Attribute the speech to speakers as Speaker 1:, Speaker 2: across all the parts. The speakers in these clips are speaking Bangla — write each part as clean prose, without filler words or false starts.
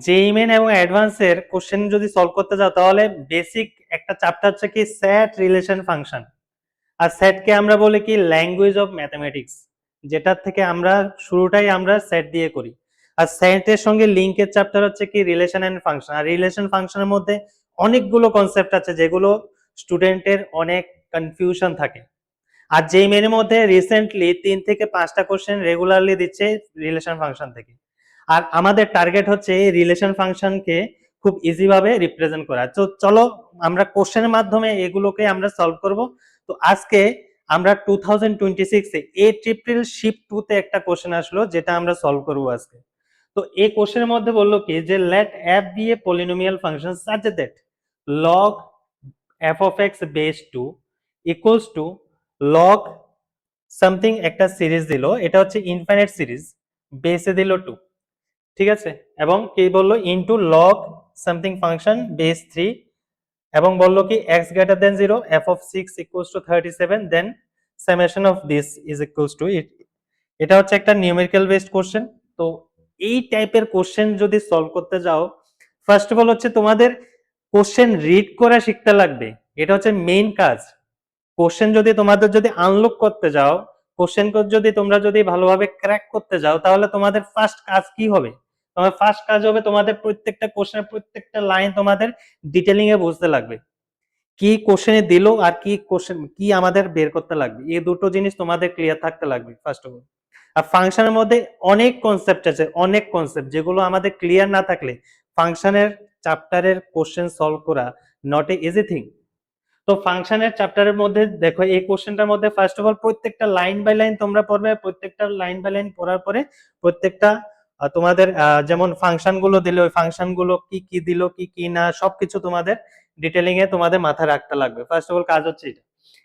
Speaker 1: জেইই মেইন এবং অ্যাডভান্সের কোশ্চেন যদি সলভ করতে যাও তাহলে বেসিক একটা চ্যাপ্টার হচ্ছে কি সেট রিলেশন ফাংশন। আর সেটকে আমরা বলি কি ল্যাঙ্গুয়েজ অফ ম্যাথমেটিক্স, যেটার থেকে আমরা শুরুটাই আমরা সেট দিয়ে করি। আর সেটের সঙ্গে লিঙ্কের চ্যাপ্টার হচ্ছে কি রিলেশন এন্ড ফাংশন। আর রিলেশন ফাংশনের মধ্যে অনেকগুলো কনসেপ্ট আছে যেগুলো স্টুডেন্টের অনেক কনফিউশন থাকে। আর যেই মেনের মধ্যে রিসেন্টলি 3 থেকে 5টা কোশ্চেন রেগুলারলি দিচ্ছে রিলেশন ফাংশন থেকে। আর আমাদের টার্গেট হচ্ছে এই রিলেশন ফাংশনকে খুব ইজি ভাবে রিপ্রেজেন্ট করা। তো চলো আমরা কোশ্চেনের মাধ্যমে এগুলোকে আমরা সলভ করব। তো আজকে আমরা 2026 এ ট্রিপল শিফট 2 তে একটা কোশ্চেন আসলো যেটা আমরা সলভ করব আজকে। তো এই কোশ্চেনের মধ্যে বললো কি যে late f be a polynomial function such that log f of x base 2 equals to log something একটা সিরিজ দিল, এটা হচ্ছে ইনফাইনাইট সিরিজ, বেসে দিল 2, ঠিক আছে, এবং কি বললো into log something function base 3, এবং বললো কি x greater then 0 f of 6 equals to 37 then summation of this is equals to it. এটা হচ্ছে একটা নিউমেরিক্যাল বেসড কোশ্চেন। তো এই টাইপের কোশ্চেন যদি সলভ করতে যাও, ফার্স্ট অফ অল হচ্ছে তোমাদের কোশ্চেন রিড করা শিখতে লাগবে, এটা হচ্ছে মেইন কাজ। কোশ্চেন যদি তোমাদের যদি আনলক করতে যাও, কোশ্চেন যদি তোমরা যদি ভালোভাবে ক্র্যাক করতে যাও, তাহলে তোমাদের ফার্স্ট কাজ কি হবে? তোমার ফার্স্ট কাজ হবে তোমাদের প্রত্যেকটা কোশ্চেনের প্রত্যেকটা লাইন তোমাদের ডিটেলিং এ বুঝতে লাগবে, কি কোশ্চেনে দিল আর কি কোশ্চেন কি আমাদের বের করতে লাগবে, এই দুটো জিনিস তোমাদের ক্লিয়ার থাকতে লাগবে ফার্স্ট অফ অল। আর ফাংশনের মধ্যে অনেক কনসেপ্ট আছে, অনেক কনসেপ্ট যেগুলো আমাদের ক্লিয়ার না থাকলে ফাংশনের চ্যাপ্টারের কোশ্চেন সলভ করা নট এ ইজি থিং। তো ফাংশনের চ্যাপ্টারের মধ্যে দেখো এই কোশ্চেনটার মধ্যে ফার্স্ট অফ অল প্রত্যেকটা লাইন বাই লাইন তোমরা পড়বে, প্রত্যেকটা লাইন বাই লাইন পড়ার পরে প্রত্যেকটা তোমাদের যেমন ফাংশন গুলো দিলে ওই ফাংশন গুলো কি কি দিল কি কি না সবকিছু তোমাদের ডিটেলিং এ তোমাদের মাথায় রাখতে লাগবে। ফার্স্ট অফ অল কাজ হচ্ছে এটা।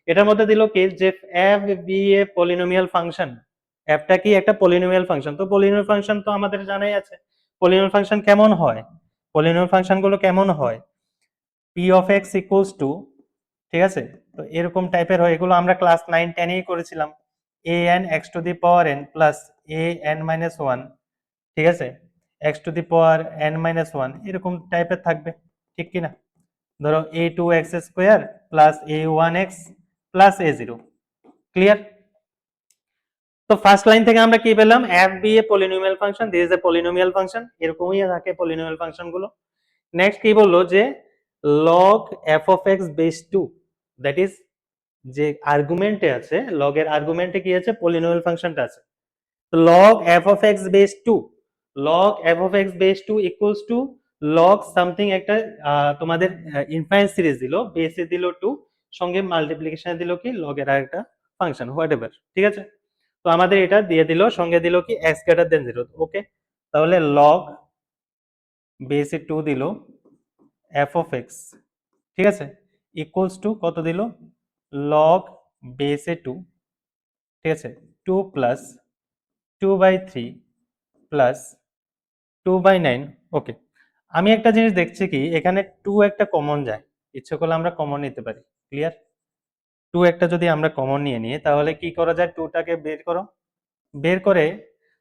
Speaker 1: এটার মধ্যে দিল কি যে f be a polynomial function, fটা কি একটা পলিনোমিয়াল ফাংশন। তো পলিনোমিয়াল ফাংশন তো আমাদের জানাই আছে, পলিনোমিয়াল ফাংশন কেমন হয়, পলিনোমিয়াল ফাংশন গুলো কেমন হয়, p of x equals to, ঠিক আছে, তো এরকম টাইপের হয়, এগুলো আমরা ক্লাস 9 10 এই করেছিলাম, an x to the power n plus an minus 1, ঠিক আছে, x to the power n minus 1 এরকম টাইপের থাকবে, ঠিক কি না? ধরো a2x square plus a1x plus a0, clear? তো ফার্স্ট লাইন থেকে আমরা কি পেলাম, f be a polynomial function, this is a polynomial function, এরকমই থাকে polynomial ফাংশন গুলো। নেক্সট কি বললো যে log f of x base 2, that is যে আর্গুমেন্টে আছে, লগ এর আর্গুমেন্টে কি আছে, পলিনোমিয়াল ফাংশনটা আছে। তো log f of x base 2, log f of x base 2 equals to log something একটা তোমাদের ইনফাইনাইট সিরিজ দিল, বেসে দিল 2, সঙ্গে মাল্টিপ্লিকেশনে দিল কি log এর আরেকটা ফাংশন হোয়াটএভার, ঠিক আছে। তো আমাদের এটা দিয়ে দিল, সঙ্গে দিল কি x গ্রেটার দেন 0, ওকে। তাহলে log বেসে 2 দিল f of x, ঠিক আছে, ইকুয়ালস টু কত দিল, log বেসে 2, ঠিক আছে, 2 প্লাস 2/3 প্লাস 2/9, ওকে। আমি একটা জিনিস দেখছি কি এখানে 2 একটা কমন যায়, ইচ্ছে করলে আমরা কমন নিতে পারি, ক্লিয়ার? 2 একটা যদি আমরা কমন নিয়ে নিই তাহলে কি করা যায়, 2টাকে বের করো, বের করে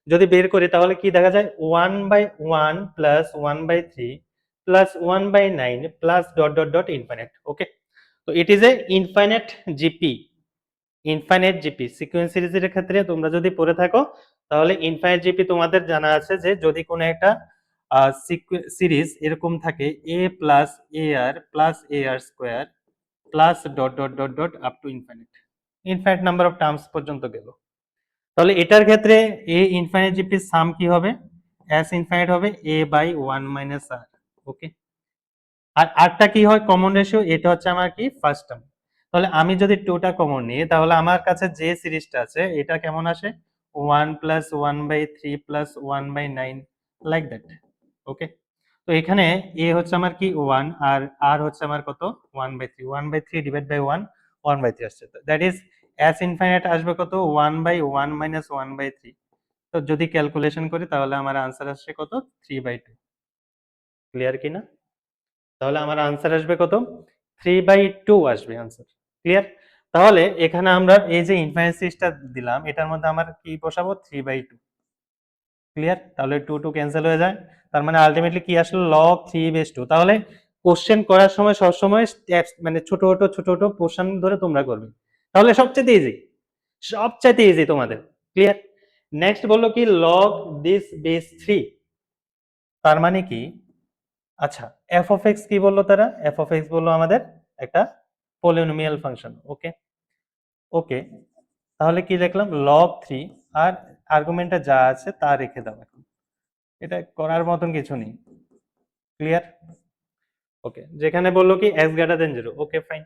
Speaker 1: যদি বের করি তাহলে কি দেখা যায়, 1/1 plus 1/3 plus 1/9 plus dot dot dot infinite, okay. তো it is a infinite GP, infinite GP sequence সিরিজের ক্ষেত্রে তোমরা যদি পড়ে থাকো তাহলে ইনফাইনাইট জিপি তোমাদের জানা আছে যে যদি কোনো একটা সিরিজ এরকম থাকে a plus ar plus ar square plus dot dot dot dot up to infinite, infinite number of terms পর্যন্ত গেল, তাহলে এটার ক্ষেত্রে a ইনফাইনাইট জিপির সাম কি হবে, s ইনফাইনাইট হবে a বাই 1 মাইনাস r, ওকে। আর আরটা কি হয় কমন রেশিও, এটা হচ্ছে আমার কি ফার্স্ট টার্ম। তাহলে আমি যদি 2টা কমন নিই তাহলে আমার কাছে যে সিরিজটা আছে এটা কেমন আসে, 1 প্লাস 1/3 প্লাস 1/9 লাইক দ্যাট, ওকে। তো এখানে a হচ্ছে আমার কি 1 আর r হচ্ছে আমার কত 1/3, 1/3 ডিভাইড বাই 1 1/3 আসছে, দ্যাট ইজ s ইনফাইনাইট আসবে কত 1/1 মাইনাস 1/3। তো যদি ক্যালকুলেশন করি তাহলে আমার আনসার আসছে কত 3/2, ক্লিয়ার কিনা? তাহলে আমার আনসার আসবে কত 3/2 আসবে আনসার, ক্লিয়ার? তাহলে এখানে আমরা এই যে ইনফাইনাইট সিরিজটা দিলাম এটার মধ্যে আমার কি বসাবো 3/2, ক্লিয়ার? তাহলে 2 2 ক্যান্সেল হয়ে যায়। তার মানে আলটিমেটলি কি আসলো log 3/2। তাহলে কোশ্চেন করার সময় সবসময় স্টেপস মানে ছোট ছোট পোর্শন ধরে তোমরা করবে, তাহলে সবচেয়ে ইজি, সবচাইতে ইজি তোমাদের। ক্লিয়ার? নেক্সট বললো কি log this base 3। তার মানে কি, আচ্ছা f of x কি বললো তারা? f of x বললো আমাদের একটা পলিনোমিয়াল ফাংশন। ওকে ওকে, তাহলে কি লিখলাম log 3, আর আর্গুমেন্টে যা আছে তা রেখে দাও। এখন এটা করার মতন কিছু নেই। ক্লিয়ার? ওকে, যেখানে বললো কি x greater then 0। Okay fine.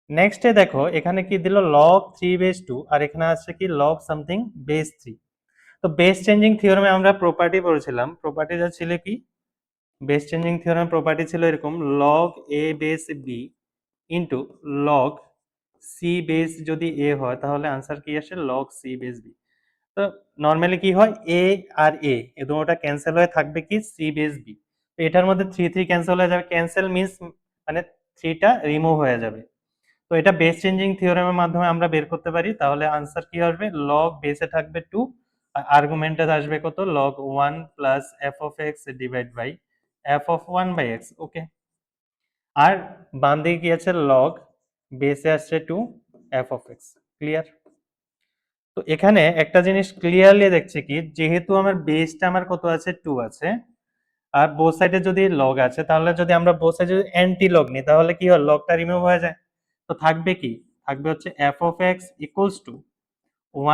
Speaker 1: নেক্সটে দেখো এখানে কি দিল log 3/2, আর এখানে আছে কি log সামথিং বেস 3। তো বেস চেঞ্জিং থিওরেমে আমরা প্রপার্টি পড়েছিলাম, প্রপার্টিটা ছিল কি, বেস চেঞ্জিং থিওরেম প্রপার্টি ছিল এরকম log a base b into log c base যদি a হয় তাহলে আনসার কি আসে log c বেস b। তো নর্মালি কি হয়, a আর a এ দুটোটা ক্যান্সেল হয়ে থাকবে কি c বেস b। তো এটার মধ্যে 3 3 ক্যান্সেল হয়ে যাবে, ক্যান্সেল মিন্স মানে 3 টা রিমুভ হয়ে যাবে। তো এটা বেস চেঞ্জিং থিওরেমের মাধ্যমে আমরা বের করতে পারি। তাহলে আনসার কি আসবে, log বেসে থাকবে 2, আর আর্গুমেন্টে আসবে কত log 1 plus f of x divide by f of 1 by x। Okay, আর বাম দিকে কি আছে log বেসে আসছে 2 f of x। ক্লিয়ার? তো এখানে একটা জিনিস ক্লিয়ারলি দেখছি কি, যেহেতু আমার বেসটা আমার কত আছে 2 আছে, আর বোথ সাইডে যদি লগ আছে, তাহলে যদি আমরা বোথ সাইডে যদি অ্যান্টি লগ নিই তাহলে কি হয়, লগটা রিমুভ হয়ে যায়। তো থাকবে কি, থাকবে হচ্ছে f of x equals to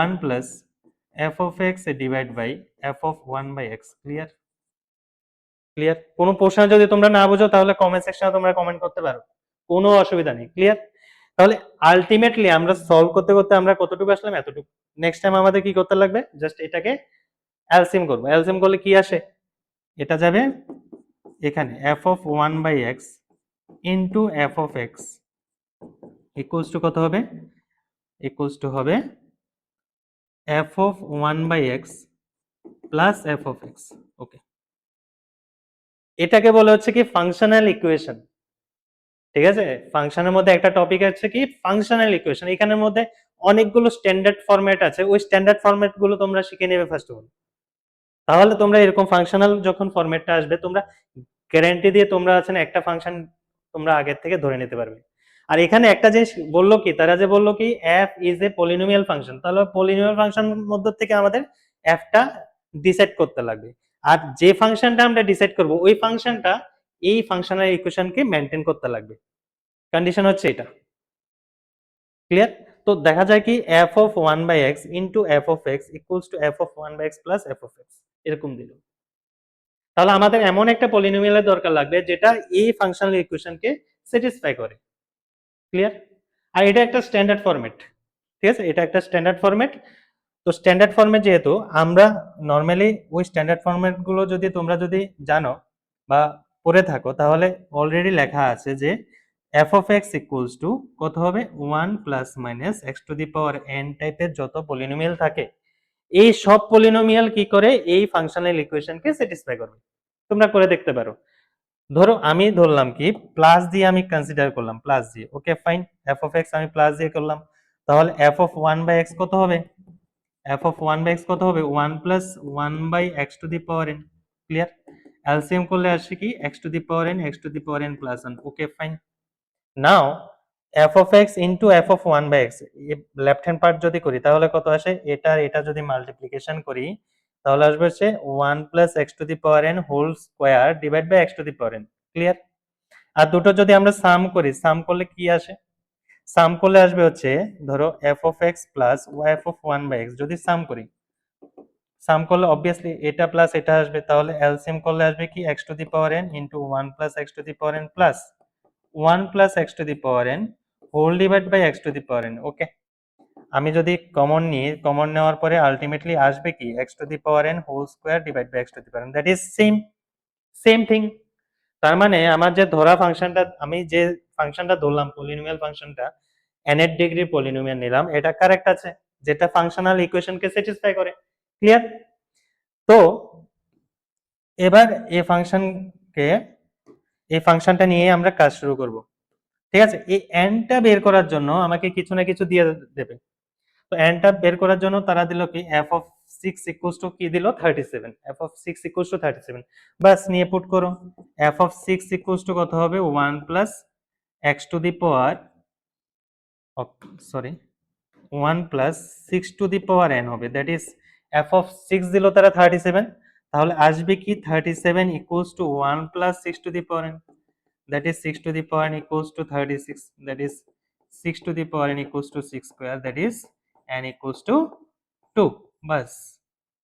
Speaker 1: 1 plus f of x divide by f of 1 by x। Clear? Clear? কোনো প্রশ্ন যদি তোমরা না বুঝো তাহলে কমেন্ট সেকশনে তোমরা কমেন্ট করতে পারো, কোনো অসুবিধা নেই। ক্লিয়ার? তাহলে আলটিমেটলি আমরা সলভ করতে করতে আমরা কতটুকু আসলাম, এতটুকু। নেক্সট টাইম আমাদের কি করতে লাগবে, জাস্ট এটাকে এলসিএম করবো। এলসিএম করলে কি আসে, এটা যাবে এখানে f of 1 by x into f of x equals to কত হবে, ইকুয়ালস টু হবে f of 1 by x plus f of x। Okay, এটাকে বলে হচ্ছে কি ফাংশনাল ইকুয়েশন। ঠিক আছে, ফাংশনের মধ্যে একটা টপিক আছে কি ফাংশনাল ইকুয়েশন। এখানের মধ্যে অনেকগুলো স্ট্যান্ডার্ড ফরম্যাট আছে, ওই স্ট্যান্ডার্ড ফরম্যাট গুলো তোমরা শিখে নেবে ফার্স্ট অফ অল। তাহলে তোমরা এরকম ফাংশনাল যখন ফরম্যাটটা আসবে, তোমরা গ্যারান্টি দিয়ে তোমরা আছেন একটা ফাংশন তোমরা আগের থেকে ধরে নিতে পারবে। আর এখানে একটা জিনিস বললো কি, তারা যে বললো কি f is a polynomial function, তাহলে পলিনোমিয়াল ফাংশন মধ্যে থেকে আমাদের f টা ডিসাইড করতে লাগবে। আর যে ফাংশনটা আমরা ডিসাইড করব ওই ফাংশনটা এই ফাংশনাল ইকুয়েশনকে মেনটেন করতে লাগবে। কন্ডিশন হচ্ছে এটা। ক্লিয়ার? তো দেখা যায় কি f of 1 by x into f of x equals to f of 1 by x plus f of x এরকম দিল। তাহলে আমাদের এমন একটা পলিনোমিয়ালের দরকার লাগবে যেটা এই ফাংশনাল ইকুয়েশনকে স্যাটিসফাই করে। ক্লিয়ার? আর এটা একটা স্ট্যান্ডার্ড ফরম্যাট। ঠিক আছে, এটা একটা স্ট্যান্ডার্ড ফরম্যাট। তো স্ট্যান্ডার্ড ফরম্যাট যেহেতু, আমরা নরমালি ওই স্ট্যান্ডার্ড ফরম্যাট গুলো যদি তোমরা যদি জানো বা পড়ে থাকো, তাহলে অলরেডি লেখা আছে যে f of x equals to কত হবে 1 plus minus x to the power n টাইপের যত পলিনোমিয়াল থাকে, এই সব পলিনোমিয়াল কি করে এই ফাংশনাল ইকুয়েশনকে স্যাটিসফাই করবে। তোমরা করে দেখতে পারো। ধরো আমি ধরলাম কি প্লাস দিয়ে আমি কনসিডার করলাম, প্লাস দিয়ে। Okay fine, f of x আমি প্লাস দিয়ে করলাম, তাহলে f of 1 বাই x কত হবে, f of 1 বাই x কত হবে 1 plus 1 by x to the power n। Clear? LCM করলে আসে কি x to the power n, x to the power n plus 1। Okay fine. Now f of x into f of 1 by x, left hand part যদি করি তাহলে কত আসে, এটা এটা যদি মাল্টিপ্লিকেশন করি তাহলে আসবে হচ্ছে 1 plus x to the power n whole square divide by x to the power n। Clear? আর দুটো যদি আমরা সাম করি, সাম করলে কি আসে, সাম করলে আসবে হচ্ছে ধরো f of x plus f of 1 by x যদি সাম করি, সাম করলে অবভিয়াসলি এটা প্লাস এটা আসবে, তাহলে এলসিএম করলে আসবে কি x to the power n into 1 plus x to the power n plus 1 plus x to the power n whole divide by x to the power n। Okay, আমি যদি কমন নিই, কমন নেওয়ার পরে আলটিমেটলি আসবে কি x to the power n whole square divide by x to the power n, that is same thing. তার মানে আমার যে ধরা ফাংশনটা, আমি যে ফাংশনটা ধরলাম পলিনোমিয়াল ফাংশনটা n এর ডিগ্রি পলিনোমিয়াল নিলাম, এটা কারেক্ট আছে, যেটা ফাংশনাল ইকুয়েশনকে স্যাটিসফাই করে। ক্লিয়ার? তো এবার এই ফাংশনকে, এই ফাংশনটা নিয়ে আমরা কাজ শুরু করব। ঠিক আছে, এই n টা বের করার জন্য আমাকে কিছু না কিছু দিয়ে দেবে। তো n টা বের করার জন্য তারা দিল কি f of 6 ইকুয়ালস টু কি দিল 37, f of 6 ইকুয়ালস টু 37, বাস নিয়ে পুট করো। f of 6 ইকুয়ালস টু কত হবে 1 plus x to the power, sorry 1 plus 6 two the power n হবে, দ্যাট ইজ f of 6 দিল তারা 37, তাহলে আসবে কি 37 equals to 1 plus 6 two the power n, that is 6 to the power n equals to 36, that is 6 to the power n equals to 6 square, that is n equals to 2, বাস।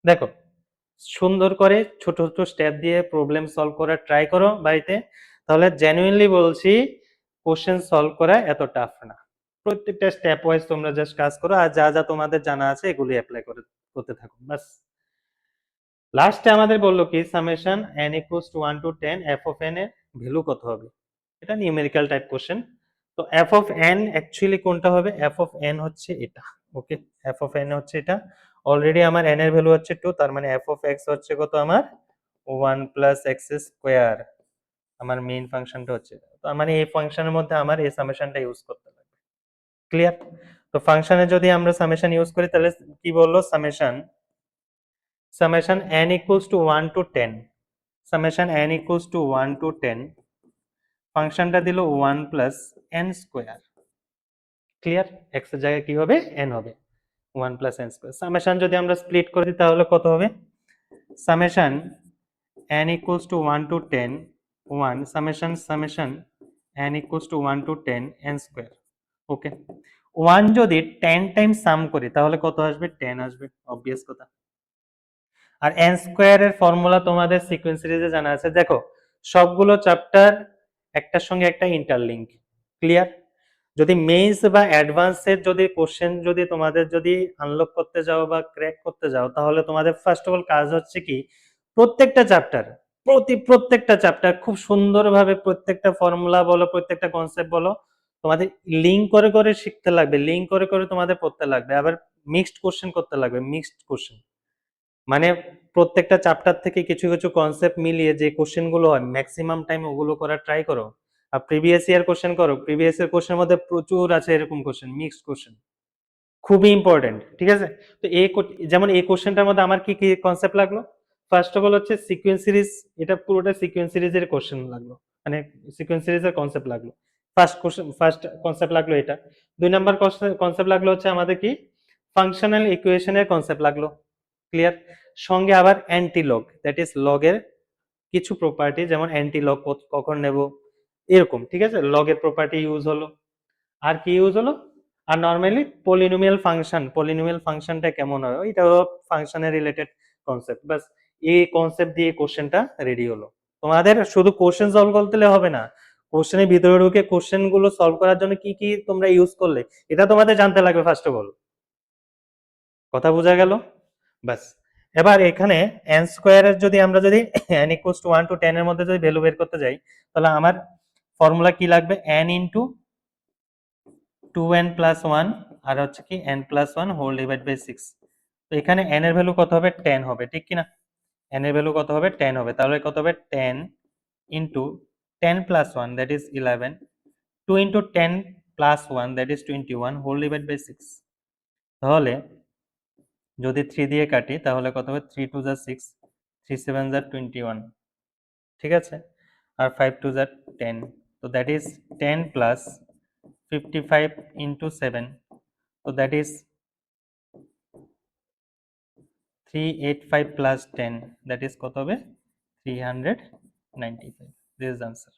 Speaker 1: দেখো সুন্দর করে ছোট ছোট স্টেপ দিয়ে প্রবলেম সলভ করার ট্রাই করো বাড়িতে, তাহলে জেনুইনলি বলছি কোশ্চেন সলভ করা এত টাফ না। প্রত্যেকটা স্টেপ ওয়াইজ তোমরা জাস্ট কাজ করো, আর যা যা তোমাদের জানা আছে এগুলি অ্যাপ্লাই করতে থাকো, বাস। লাস্টে আমাদের বললো কি summation n equals to 1 to 10 f of n এর ভ্যালু কত হবে, এটা নিউমেরিক্যাল টাইপ কোশ্চেন। তো f of n অ্যাকচুয়ালি কোনটা হবে, f of n হচ্ছে এটা, ওকে f of n হচ্ছে এটা। অলরেডি আমার n এর ভ্যালু হচ্ছে 2, তার মানে f of x হচ্ছে কত আমার 1 প্লাস x স্কয়ার, আমার মেইন ফাংশনটা হচ্ছে এটা। তো মানে এই ফাংশনের মধ্যে আমার এই সামেশনটা ইউজ করতে লাগবে, ক্লিয়ার? তো ফাংশনে যদি আমরা সামেশন ইউজ করি তাহলে কি বললো, summation n equals to 1 to 10, summation n equals to 1 to 10, ফাংশনটা দিল 1 plus n square, clear? x এর জায়গায় কি হবে n হবে 1 প্লাস n স্কয়ার। সামেশন যদি আমরা স্প্লিট করে দিই তাহলে কত হবে, summation n equals to 1 to 10 1 summation n equals to 1 to 10 n square, ওকে। 1 যদি 10 টাইমস সাম করি তাহলে কত আসবে 10 আসবে, অবভিয়াস কথা। আর n স্কয়ার এর ফর্মুলা তোমাদের সিকোয়েন্স সিরিজে জানা আছে, দেখো সবগুলো চ্যাপ্টার একটার সঙ্গে একটা ইন্টারলিংক, ক্লিয়ার? যদি মেইনস বা অ্যাডভান্সের যদি কোশ্চেন যদি তোমাদের যদি আনলক করতে যাও বা ক্র্যাক করতে যাও, তাহলে তোমাদের ফার্স্ট অফ অল কাজ হচ্ছে কি প্রত্যেকটা চ্যাপ্টার প্রত্যেকটা চ্যাপ্টার খুব সুন্দরভাবে প্রত্যেকটা ফর্মুলা বলো প্রত্যেকটা কনসেপ্ট বলো তোমাদের লিঙ্ক করে করে শিখতে লাগবে, লিঙ্ক করে করে তোমাদের পড়তে লাগবে, আবার মিক্সড কোশ্চেন করতে লাগবে, মিক্সড কোশ্চেন মানে প্রত্যেকটা চ্যাপ্টার থেকে কিছু কিছু কনসেপ্ট মিলিয়ে যে কোশ্চেনগুলো হয় ম্যাক্সিমাম টাইম ওগুলো করার ট্রাই করো। আর প্রিভিয়াস ইয়ার কোশ্চেন করো, প্রিভিয়াস ইয়ার কোশ্চেনের মধ্যে প্রচুর আছে এরকম কোশ্চেন, মিক্সড কোশ্চেন, খুবই ইম্পর্টেন্ট, ঠিক আছে? তো এই যেমন এই কোশ্চেনটার মধ্যে আমার কি কি কনসেপ্ট লাগলো, ফার্স্ট অফ অল হচ্ছে সিকোয়েন্স সিরিজ, এটা পুরোটা সিকোয়েন্স সিরিজের কোশ্চেন লাগলো, মানে সিকোয়েন্স সিরিজের কনসেপ্ট লাগলো। ফার্স্ট কনসেপ্ট লাগলো এটা। 2 নাম্বার কনসেপ্ট লাগলো হচ্ছে আমাদের কি ফাংশনাল ইকুয়েশনের কনসেপ্ট লাগলো, ক্লিয়ার? সঙ্গে আবার অ্যান্টি লগ, দ্যাট ইজ লগের কিছু প্রপার্টি, যেমন অ্যান্টি লগ কখন নেব এরকম, ঠিক আছে? লগের প্রপার্টি ইউজ হলো, আর কি ইউজ হলো, আর নরমালি পলিনোমিয়াল ফাংশনটা কেমন হয় ওইটাও ফাংশনের রিলেটেড কনসেপ্ট, বাস। এই কনসেপ্ট দিয়ে কোশ্চেনটা রেডি হলো। তোমাদের শুধু কোশ্চেন সলভ করতে হবে না, কোশ্চেনের ভিতরে ঢুকে কোশ্চেন গুলো সলভ করার জন্য কি কি তোমরা ইউজ করলে এটা তোমাদের জানতে লাগবে ফার্স্ট অফ অল, কথা বোঝা গেল? বাস। এবার এখানে n স্কয়ারের যদি আমরা যদি n ইকুয়ালস টু 1 টু 10 এর মধ্যে যদি ভ্যালু বের করতে যাই, তাহলে আমার ফর্মুলা কি লাগবে, n ইনটু 2n প্লাস 1 আর হচ্ছে কি n plus 1 whole divide by 6। তো এখানে n এর ভ্যালু কত হবে 10 হবে, ঠিক কি না? n এর ভ্যালু কত হবে 10 হবে, তাহলে কত হবে 10 into 10 plus 1 that is 11, 2 into 10 plus 1 that is 21 whole divide by 6। তাহলে যদি 3 দিয়ে কাটি তাহলে কত হবে 3 2 যা 6, 3 7 যা 21, ঠিক আছে? আর 5 2 যা 10, তো দ্যাট ইজ 10 প্লাস 55 ইনটু 7, তো that is 385 plus 10, that is কত হবে 395, দিস ইজ আনসার।